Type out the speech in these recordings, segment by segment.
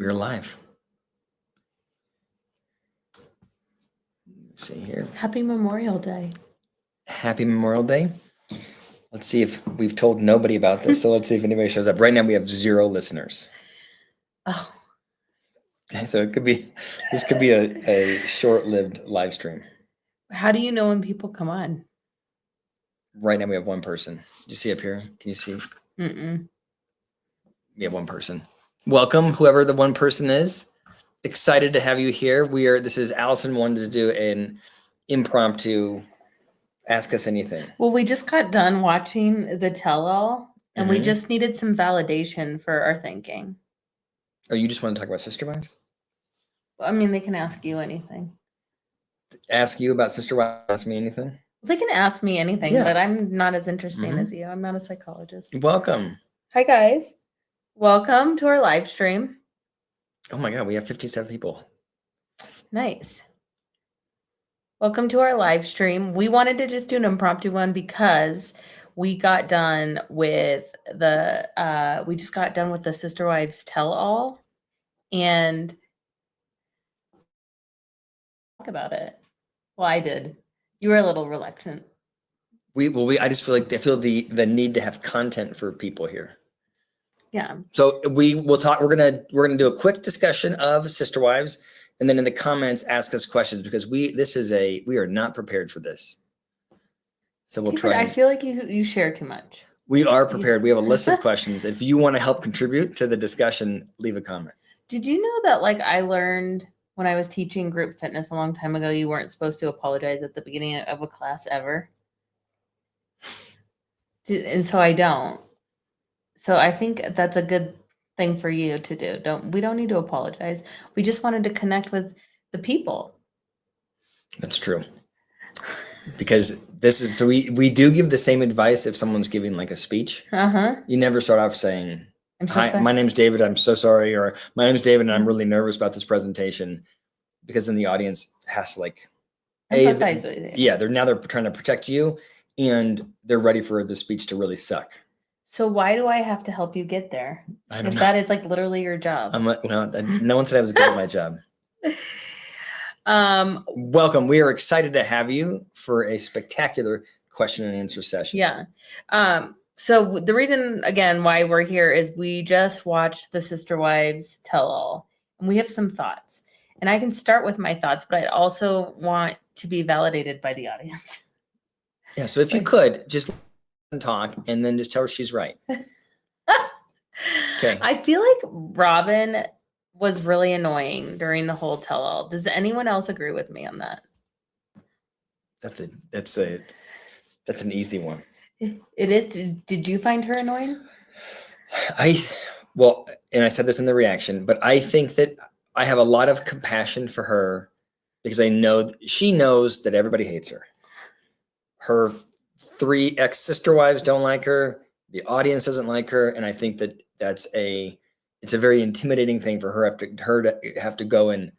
We're live. Let's see here. Happy Memorial Day. Happy Memorial Day. Let's see if we've told nobody about this. So let's see if anybody shows up. Right now we have 0 listeners. Oh, So this could be a short-lived live stream. how do you know when people come on? Right now we have 1 person. Do you see up here? Can you see? Mm-mm. We have 1 person. Welcome, whoever the 1 person is. Excited to have you here. This is Allison wanted to do an impromptu Ask Us Anything. Well, we just got done watching the tell-all, and we just needed some validation for our thinking. Oh, you just want to talk about Sister Wives? I mean, they can ask you anything. Ask you about Sister Wives? Ask me anything? They can ask me anything, Yeah. but I'm not as interesting as you. I'm not a psychologist. Welcome. Hi, guys. Welcome to our live stream. Oh my God, we have 57 people. Nice. Welcome to our live stream. We wanted to just do an impromptu one because we got done with we just got done with the Sister Wives tell-all, and talk about it. Well, I did. You were a little reluctant. I just feel like I feel the need to have content for people here. Yeah. So we will talk. We're gonna do a quick discussion of Sister Wives, and then in the comments ask us questions because we are not prepared for this. So we'll try. I feel like you share too much. We are prepared. We have a list of questions. If you want to help contribute to the discussion, leave a comment. Did you know that, like, I learned when I was teaching group fitness a long time ago, you weren't supposed to apologize at the beginning of a class ever? And so I don't. So I think that's a good thing for you to do. We don't need to apologize. We just wanted to connect with the people. That's true. Because so we do give the same advice if someone's giving like a speech. You never start off saying, "Hi, my name's David. I'm so sorry," or "My name's David, and I'm really nervous about this presentation," because then the audience has to empathize with you. Yeah, they're trying to protect you, and they're ready for the speech to really suck. So why do I have to help you get there? I don't know. That is like literally your job. No one said I was good at my job. Welcome. We are excited to have you for a spectacular question and answer session. Yeah. So the reason, again, why we're here is we just watched the Sister Wives tell-all, and we have some thoughts. And I can start with my thoughts, but I also want to be validated by the audience. Yeah. So if you could just talk and then just tell her she's right. Okay. I feel like Robin was really annoying during the whole tell-all. Does anyone else agree with me on that? That's an easy one. It is. Did you find her annoying? And I said this in the reaction, but I think that I have a lot of compassion for her because I know she knows that everybody hates her. Her 3 ex-sister wives don't like her. The audience doesn't like her. And I think that it's a very intimidating thing for her to have to go and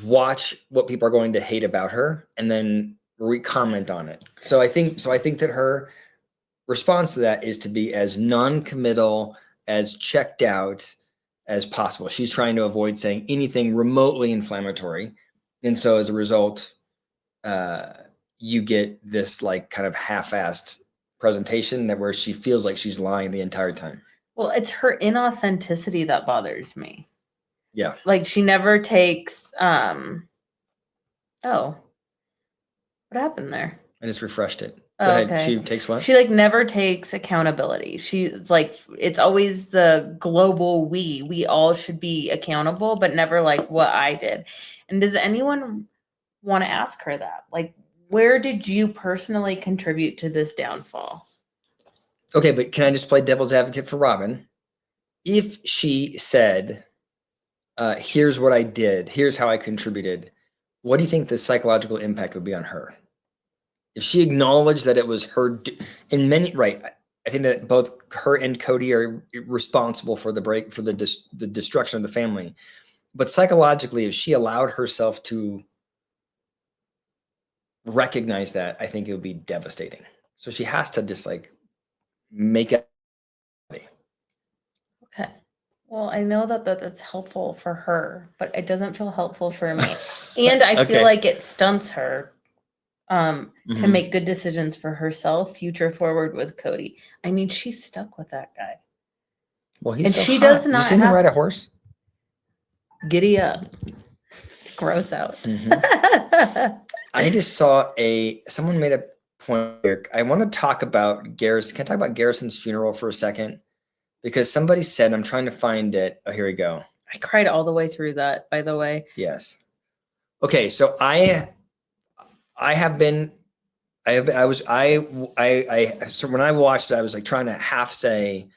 watch what people are going to hate about her and then comment on it. So I think that her response to that is to be as non-committal, as checked out as possible. She's trying to avoid saying anything remotely inflammatory. And so as a result, you get this like kind of half-assed presentation where she feels like she's lying the entire time. Well, it's her inauthenticity that bothers me. Yeah. Like she never takes, oh, what happened there? I just refreshed it. Go ahead. Okay. She takes what? She like never takes accountability. She's like, it's always the global we all should be accountable, but never like what I did. And does anyone want to ask her that? Like, where did you personally contribute to this downfall? Okay, but can I just play devil's advocate for Robin? If she said, here's what I did, here's how I contributed, what do you think the psychological impact would be on her? If she acknowledged that it was her, right, I think that both her and Cody are responsible for the destruction of the family. But psychologically, if she allowed herself to recognize that, I think it would be devastating. So she has to just like make it. Okay. Well, I know that's helpful for her, but it doesn't feel helpful for me. And I feel Okay. like it stunts her to Mhm. make good decisions for herself, future forward with Cody. I mean, she's stuck with that guy. Well, he's And so she hot. does You not seen him have ride a horse? giddy up. Gross out. Mhm. I just saw someone made a point here. I want to talk about Garrison. Can I talk about Garrison's funeral for a second? Because somebody said, I'm trying to find it. Oh, here we go. I cried all the way through that, by the way. Yes. Okay, so I have been so when I watched it, I was like trying to half say,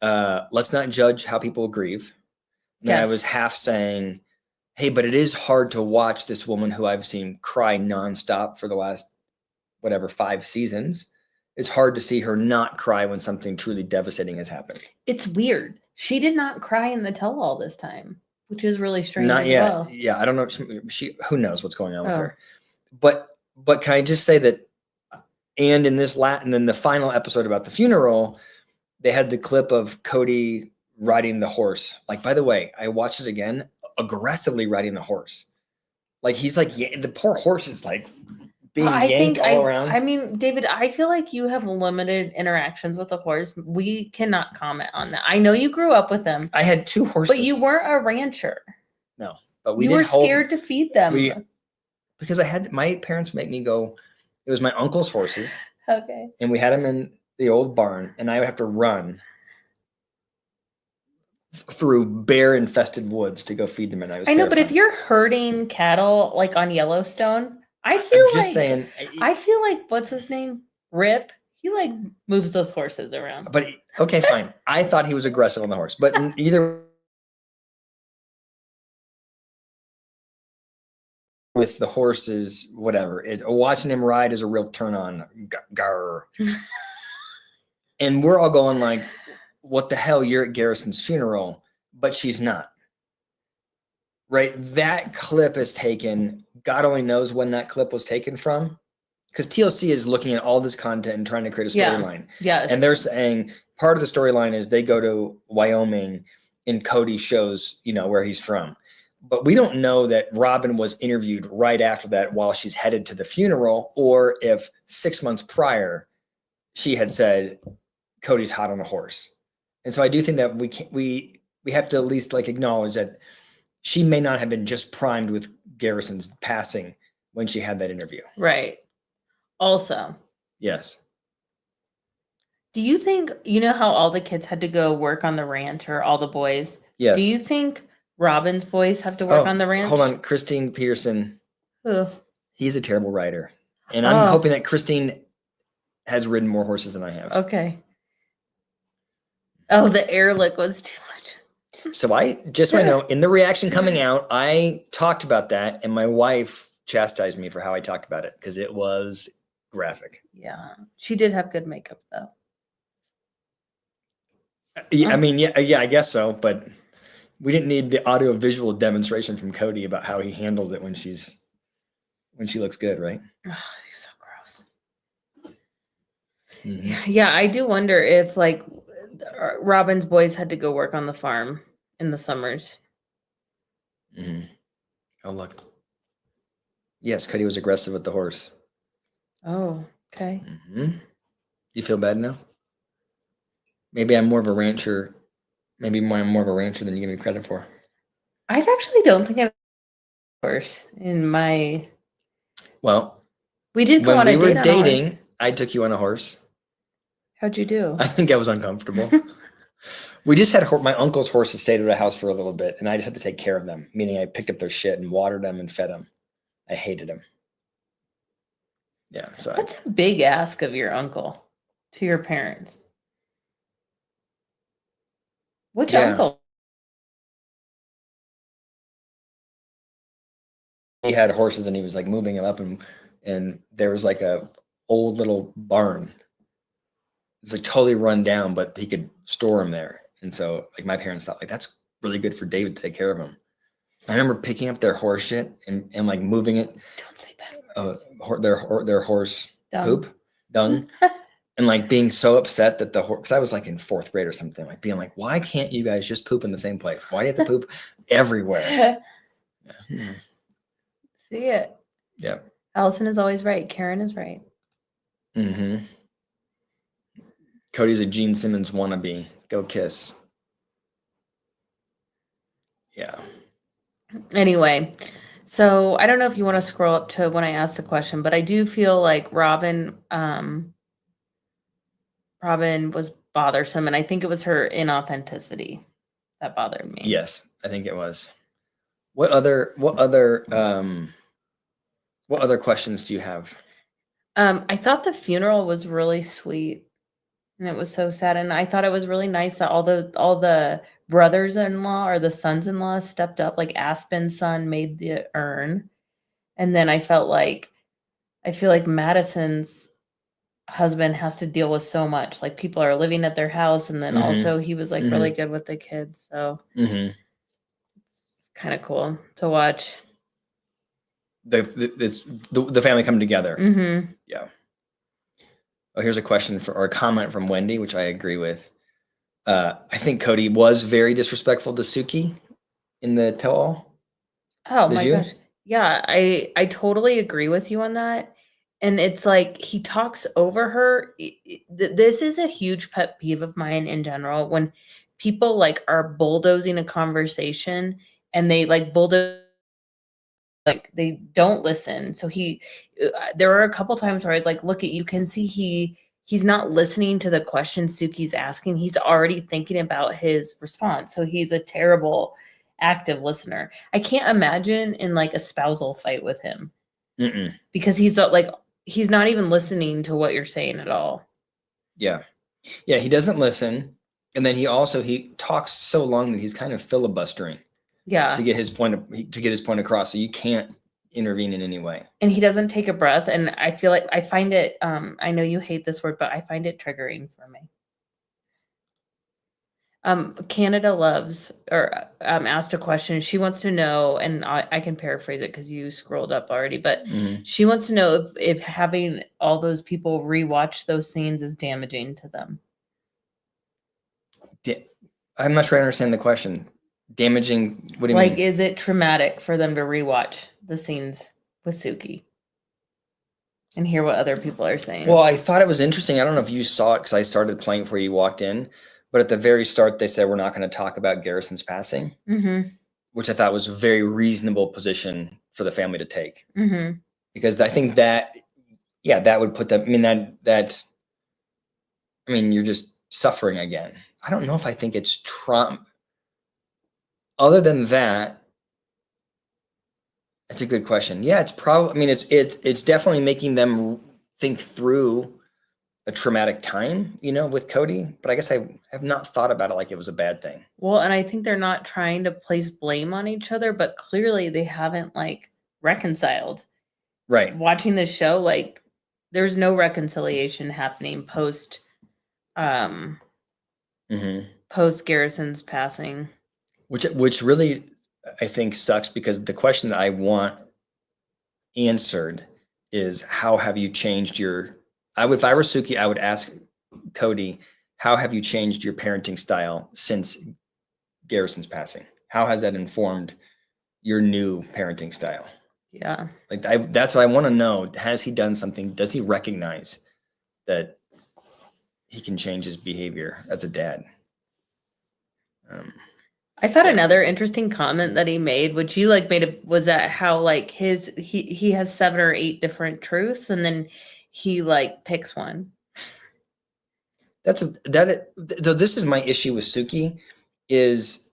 let's not judge how people grieve. And then I was Yes. half saying, hey, but it is hard to watch this woman who I've seen cry nonstop for the last whatever 5 seasons. It's hard to see her not cry when something truly devastating has happened. It's weird. She did not cry in the tell-all this time, which is really strange Not as yet. well. Yeah, I don't know. She who knows what's going on with Oh. her. But can I just say that? And in this and then the final episode about the funeral, they had the clip of Cody riding the horse. Like, by the way, I watched it again, aggressively riding the horse. Like he's like, yeah, the poor horse is like being yanked all around. I mean, David, I feel like you have limited interactions with a horse. We cannot comment on that. I know you grew up with them, I had 2 horses, but you weren't a rancher. No, but we You did were hold, scared to feed them. because I had my parents make me go. It was my uncle's horses, Okay. and we had them in the old barn, and I would have to run through bear-infested woods to go feed them, and I was. I know, but if terrified. you're herding cattle like on Yellowstone, I I'm feel just like saying. I feel like what's his name? Rip. He like moves those horses around. But okay, fine. I thought he was aggressive on the horse, but either with the horses, whatever. Watching him ride is a real turn on. Gar. And we're all going like, "What the hell? You're at Garrison's funeral," but she's not. Right? That clip is taken. God only knows when that clip was taken from, because TLC is looking at all this content and trying to create a Yeah. storyline. Yes. And they're saying part of the storyline is they go to Wyoming and Cody shows, where he's from. But we don't know that Robin was interviewed right after that while she's headed to the funeral, or if 6 months prior she had said Cody's hot on a horse. And so I do think that we have to at least like acknowledge that she may not have been just primed with Garrison's passing when she had that interview. Right. Also, Yes. do you think, how all the kids had to go work on the ranch, or all the boys? Yes. Do you think Robin's boys have to work on the ranch? Hold on. Christine Peterson. Who? He's a terrible rider. And I'm hoping that Christine has ridden more horses than I have. Okay. Oh, the air lick was too much. So I just want to know, in the reaction coming out, I talked about that, and my wife chastised me for how I talked about it because it was graphic. Yeah. She did have good makeup though. Yeah, I mean, yeah, I guess so, but we didn't need the audio visual demonstration from Cody about how he handles it when she looks good, right? Oh, he's so gross. Mm-hmm. Yeah, I do wonder if like Robin's boys had to go work on the farm in the summers. Mm-hmm. Oh, look. Yes, Cody was aggressive with the horse. Oh, okay. Mm-hmm. You feel bad now? Maybe I'm more of a rancher. Maybe I'm more of a rancher than you give me credit for. I actually don't think I've a horse in my. Well, we did go on a date. When we were dating, I took you on a horse. How'd you do? I think I was uncomfortable. We just had my uncle's horses stayed at our house for a little bit, and I just had to take care of them, meaning I picked up their shit and watered them and fed them. I hated them. Yeah, so that's a big ask of your uncle to your parents. Which uncle? He had horses, and he was like moving them up, and there was like a old little barn. It's like totally run down, but he could store them there. And so like my parents thought like that's really good for David to take care of him. I remember picking up their horse shit and like moving it. Don't say bad words. Their horse dung. And like being so upset that because I was like in 4th grade or something, like being like, why can't you guys just poop in the same place? Why do you have to poop everywhere? Yeah. See it. Yeah. Allison is always right. Karen is right. Mm-hmm. Cody's a Gene Simmons wannabe. Go kiss. Yeah. Anyway, so I don't know if you want to scroll up to when I asked the question, but I do feel like Robin was bothersome, and I think it was her inauthenticity that bothered me. Yes, I think it was. What other questions do you have? I thought the funeral was really sweet, and it was so sad, and I thought it was really nice that all the brothers-in-law or the sons-in-law stepped up. Like Aspen's son made the urn, and then I feel like Madison's husband has to deal with so much. Like people are living at their house, and then also he was like really good with the kids, so it's kind of cool to watch. The family come together. Yeah. Oh, here's a question or a comment from Wendy, which I agree with. I think Cody was very disrespectful to Suki in the tell-all. Oh my gosh. Yeah, I totally agree with you on that. And it's like he talks over her. This is a huge pet peeve of mine in general, when people like are bulldozing a conversation and they like bulldoze, like they don't listen. So there were a couple times where I was like, look, you can see he's not listening to the question Suki's asking. He's already thinking about his response. So he's a terrible active listener. I can't imagine in like a spousal fight with him. Because he's not even listening to what you're saying at all. Yeah, he doesn't listen, and then he talks so long that he's kind of filibustering. Yeah, to get his point across, so you can't intervene in any way. And he doesn't take a breath, and I feel like I find it. I know you hate this word, but I find it triggering for me. Canada loves or asked a question. She wants to know, and I can paraphrase it because you scrolled up already, but she wants to know if having all those people rewatch those scenes is damaging to them. I'm not sure I understand the question. Damaging? What do you mean? Like, is it traumatic for them to rewatch the scenes with Suki and hear what other people are saying? Well, I thought it was interesting. I don't know if you saw it because I started playing before you walked in. But at the very start, they said, we're not going to talk about Garrison's passing, which I thought was a very reasonable position for the family to take. Because I think that would put them, you're just suffering again. I don't know if I think it's trauma. Other than that, that's a good question. Yeah, it's probably, it's definitely making them think through a traumatic time, with Cody, but I guess I have not thought about it like it was a bad thing. Well, and I think they're not trying to place blame on each other, but clearly they haven't like reconciled. Right. Watching the show, like there's no reconciliation happening post Garrison's passing. Which really I think sucks, because the question that I want answered is, how have you changed if I were Suki, I would ask Cody, how have you changed your parenting style since Garrison's passing? How has that informed your new parenting style? Yeah. Like that's what I want to know. Has he done something? Does he recognize that he can change his behavior as a dad? I thought another interesting comment that he made, which you was that how like he has 7 or 8 different truths, and then he like picks one. So this is my issue with Suki is,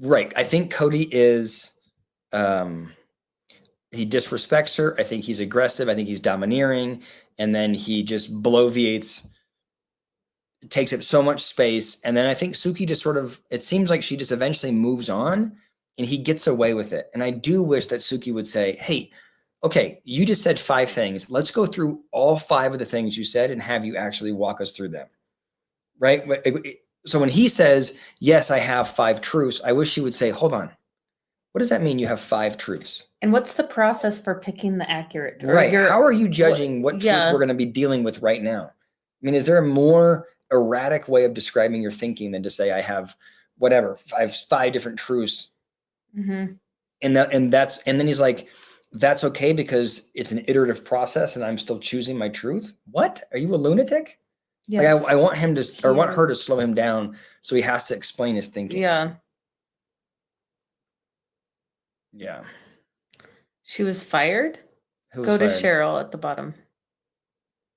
right. I think Cody is, he disrespects her. I think he's aggressive. I think he's domineering. And then he just bloviates, takes up so much space. And then I think Suki just it seems like she just eventually moves on and he gets away with it. And I do wish that Suki would say, hey, okay, you just said 5 things. Let's go through all 5 of the things you said and have you actually walk us through them. Right? So when he says, yes, I have 5 truths, I wish she would say, hold on. What does that mean, you have 5 truths? And what's the process for picking the accurate? Right. How are you judging what truth we're going to be dealing with right now? mean, is there a more erratic way of describing your thinking than to say I have whatever, I have 5 different truths? Mhm. And then he's like, that's okay because it's an iterative process and I'm still choosing my truth. What? Are you a lunatic? Like Yes. I want him to, or want her to Yes. slow him down, so he has to explain his thinking. Yeah. Yeah. She was fired. Who was Go to fired? Cheryl at the bottom.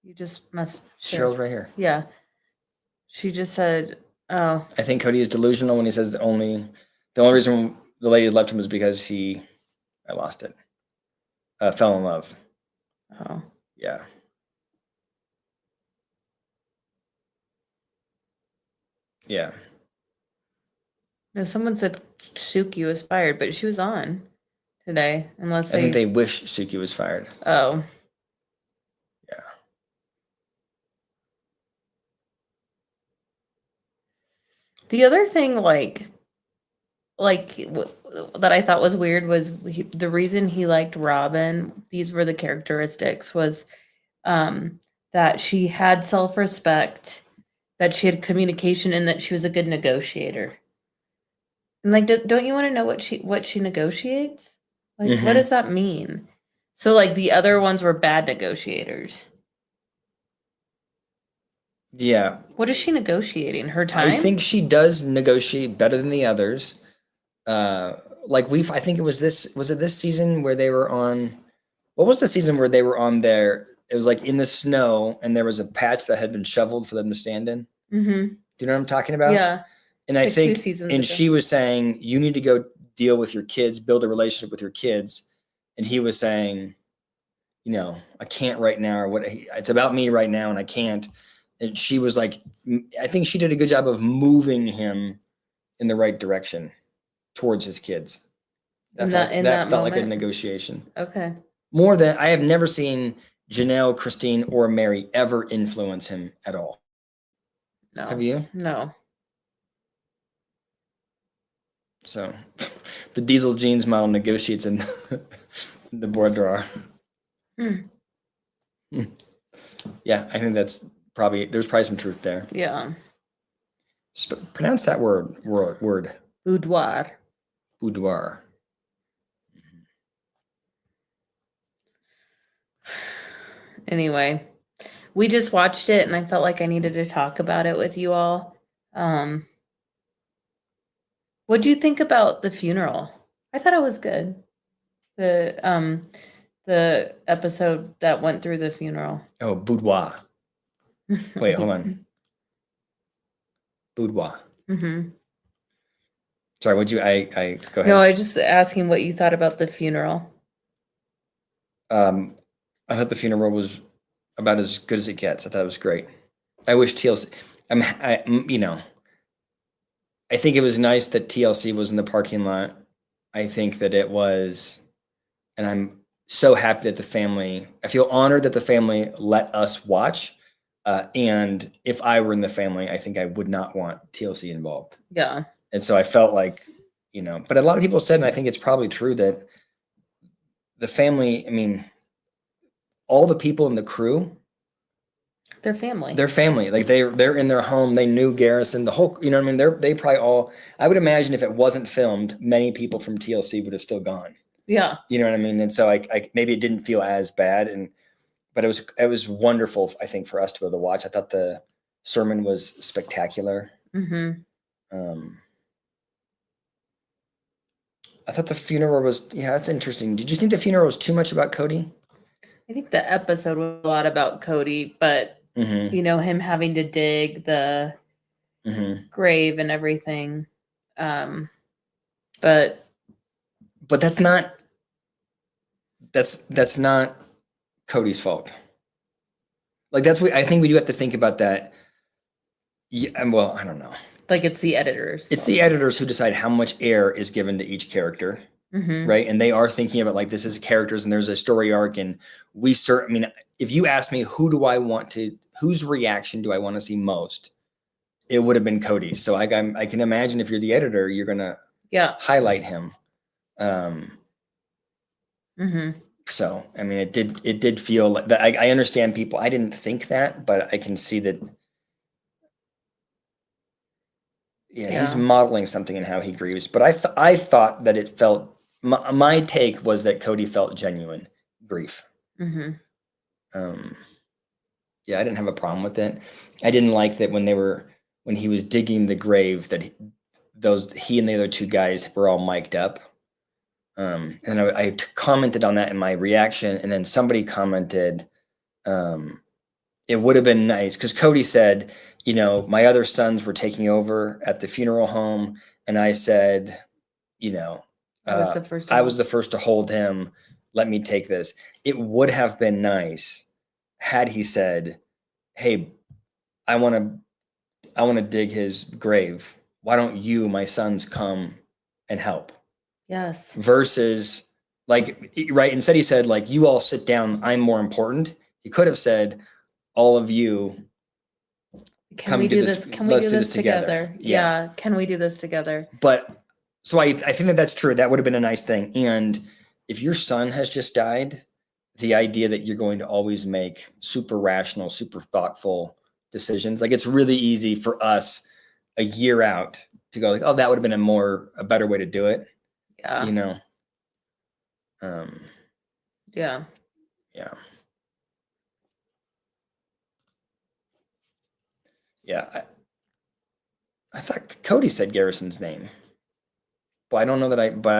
You just must. Cheryl's right here. Yeah. She just said, "Oh, I think Cody is delusional when he says the only reason the lady left him was because I lost it. Fell in love. oh." Yeah. Yeah. No, someone said Suki was fired, but she was on today. Unless I think they wish Suki was fired. Oh. Yeah. The other thing, that I thought was weird was the reason he liked Robin. These were the characteristics was that she had self-respect, that she had communication, and that she was a good negotiator. And like, don't you want to know what she negotiates? Like, what Mhm. does that mean? So like the other ones were bad negotiators. Yeah. What is she negotiating? Her time? I think she does negotiate better than the others. Like I think it was this season where they were on, what was the season where they were on there? It was like in the snow and there was a patch that had been shoveled for them to stand in. Mm-hmm. Do you know what I'm talking about? Yeah. And It's I like 2 think, seasons and ago. she was saying, you need to go deal with your kids, build a relationship with your kids. And he was saying, I can't right now, or it's about me right now and I can't. And she was like, I think she did a good job of moving him in the right direction towards his kids. In That that felt like a moment? negotiation. Okay. More than, I have never seen Janelle, Christine, or Mary ever influence him at all. No. Have you? No. So the Diesel Jeans model negotiates in the boudoir. Hmm. Yeah, I think there's probably some truth there. Yeah. Pronounce that word. Boudoir. Boudoir. Anyway, we just watched it and I felt like I needed to talk about it with you all. What'd you think about the funeral? I thought it was good. The episode that went through the funeral. Oh, boudoir. Wait, hold on. Boudoir. Mm-hmm. Sorry, I go ahead. No, I was just asking what you thought about the funeral. I thought the funeral was about as good as it gets. I thought it was great. I wish TLC. I think it was nice that TLC was in the parking lot. I think that it was, and I'm so happy that the family. I feel honored that the family let us watch. And if I were in the family, I think I would not want TLC involved. Yeah. And so I felt like, but a lot of people said, and I think it's probably true, that the family, all the people in the crew, They're family. they're family. Like they're in their home. They knew Garrison, the whole, you know what I mean? They probably all, I would imagine if it wasn't filmed, many people from TLC would have still gone. Yeah. You know what I mean? And so I maybe it didn't feel as bad. But it was wonderful, I think, for us to be able to watch. I thought the sermon was spectacular. Mm-hmm. I thought the funeral was, that's interesting. Did you think the funeral was too much about Cody? I think the episode was a lot about Cody, but him having to dig the grave and everything. But that's not Cody's fault. Like that's what I think we do have to think about that. Yeah, well, I don't know. Like it's the editors. It's the editors who decide how much air is given to each character, right? And they are thinking about like this is characters and there's a story arc, and if you ask me whose reaction do I want to see most, it would have been Cody's. So I can imagine if you're the editor, you're gonna highlight him. So, I mean, it did feel like that. I understand people. I didn't think that, but I can see that. Yeah, he's Yeah. modeling something in how he grieves. But I thought that it felt. My take was that Cody felt genuine grief. Mm-hmm. Yeah, I didn't have a problem with it. I didn't like that when he was digging the grave that he and the other two guys were all mic'd up. And I commented on that in my reaction, and then somebody commented, it would have been nice because Cody said, my other sons were taking over at the funeral home, and I said, I was the first. I was the first to hold him. Let me take this. It would have been nice had he said, "Hey, I want to dig his grave. Why don't you, my sons, come and help?" Yes. Versus right. Instead he said, you all sit down. I'm more important. He could have said, all of you Can we do this? Can we do this together? Yeah. Can we do this together? But so I think that that's true. That would have been a nice thing. And if your son has just died, the idea that you're going to always make super rational, super thoughtful decisions, it's really easy for us a year out to go oh, that would have been a better way to do it. Yeah. Yeah. Yeah. I thought Cody said Garrison's name. But I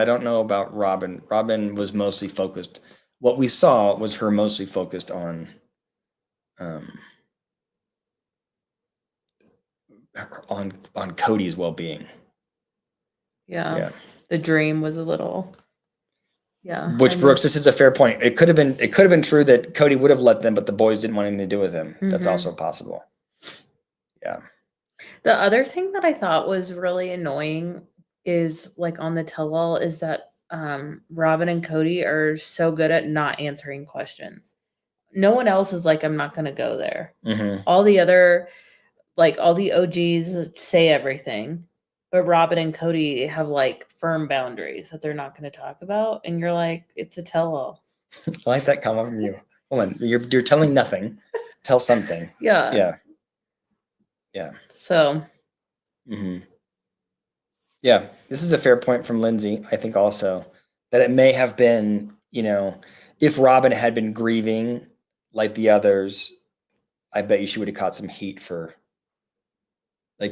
don't know about Robin. Robin was mostly focused. What we saw was her mostly focused on Cody's well-being. Yeah. The dream was a little. Yeah. Which Brooks, this is a fair point. It could have been true that Cody would have let them, but the boys didn't want anything to do with him. That's also possible. Yeah. The other thing that I thought was really annoying is on the tell-all is that Robin and Cody are so good at not answering questions. No one else is I'm not going to go there. Mm-hmm. All the other, all the OGs say everything, but Robin and Cody have firm boundaries that they're not going to talk about. And you're it's a tell-all. I like that comment from you. Hold on, you're telling nothing. Tell something. Yeah. So. Mm-hmm. Yeah, this is a fair point from Lindsay. I think also that it may have been, if Robin had been grieving like the others, I bet you she would have caught some heat for,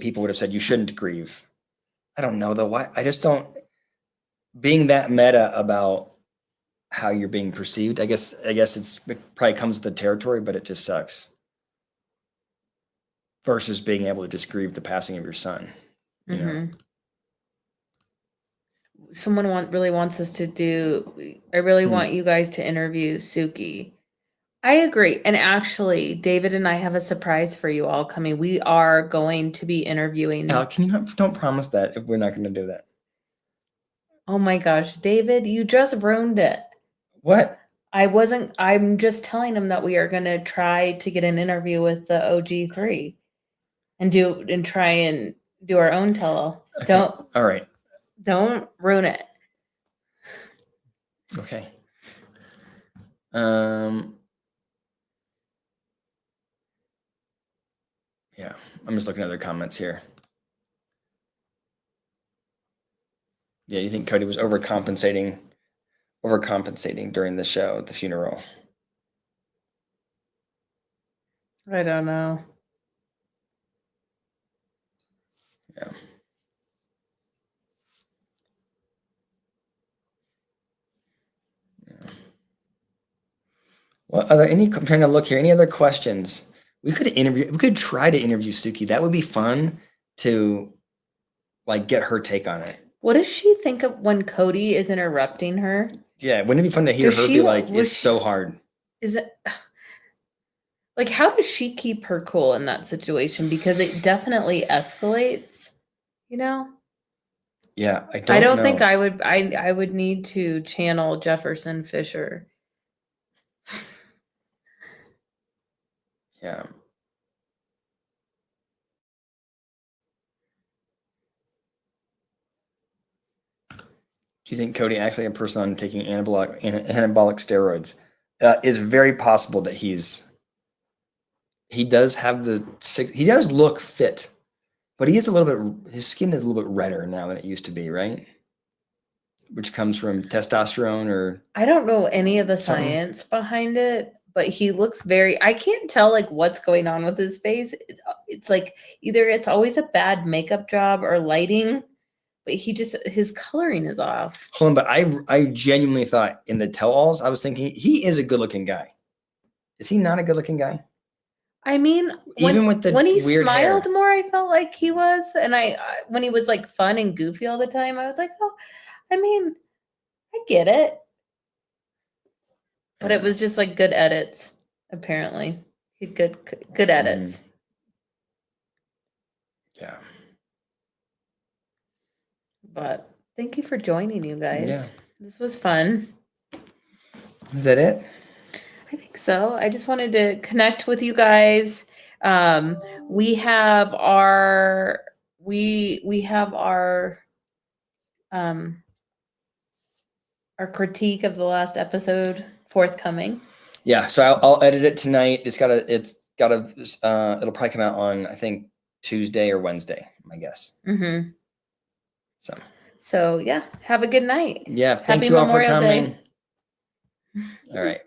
people would have said you shouldn't grieve. I don't know though. Why? I just don't. Being that meta about how you're being perceived, I guess it probably comes with the territory, but it just sucks. Versus being able to just grieve the passing of your son. You know. Someone really wants us to do. I really want you guys to interview Suki. I agree. And actually, David and I have a surprise for you all coming. We are going to be interviewing. Can you don't promise that if we're not going to do that? Oh my gosh, David, you just ruined it. What? I'm just telling him that we are going to try to get an interview with the OG3 and try and do our own tell-all. Okay. All right. Don't ruin it. Okay. Yeah, I'm just looking at other comments here. Yeah, you think Cody was overcompensating during the show at the funeral? I don't know. Yeah. Well, I'm trying to look here. Any other questions? We could try to interview Suki. That would be fun to get her take on it. What does she think of when Cody is interrupting her? Yeah, wouldn't it be fun to hear her be like, it's so hard? Is it how does she keep her cool in that situation? Because it definitely escalates, Yeah, I don't know. think I would need to channel Jefferson Fisher. Yeah. Do you think Cody actually a person on taking anabolic steroids? It's very possible that he does have he does look fit, but he is a little bit, his skin is a little bit redder now than it used to be, right? Which comes from testosterone or I don't know any of the something? science behind it, but he looks very, I can't tell like what's going on with his face. It's like either it's always a bad makeup job or lighting, but his coloring is off. Hold on, but I genuinely thought in the tell-alls, I was thinking he is a good-looking guy. Is he not a good-looking guy? I mean, Even with the when he weird smiled hair. more, I felt like he was, and when he was like fun and goofy all the time, I was like, oh, I mean, I get it. But it was just like good edits, apparently. He had good edits. Yeah. But thank you for joining, you guys. Yeah. This was fun. Is that it? I think so. I just wanted to connect with you guys. We have our our critique of the last episode forthcoming. Yeah, so I'll edit it tonight. It'll probably come out on, I think, Tuesday or Wednesday, my guess. Mm-hmm. So yeah, have a good night. Yeah, thank Happy you all for Memorial Day. coming. All right.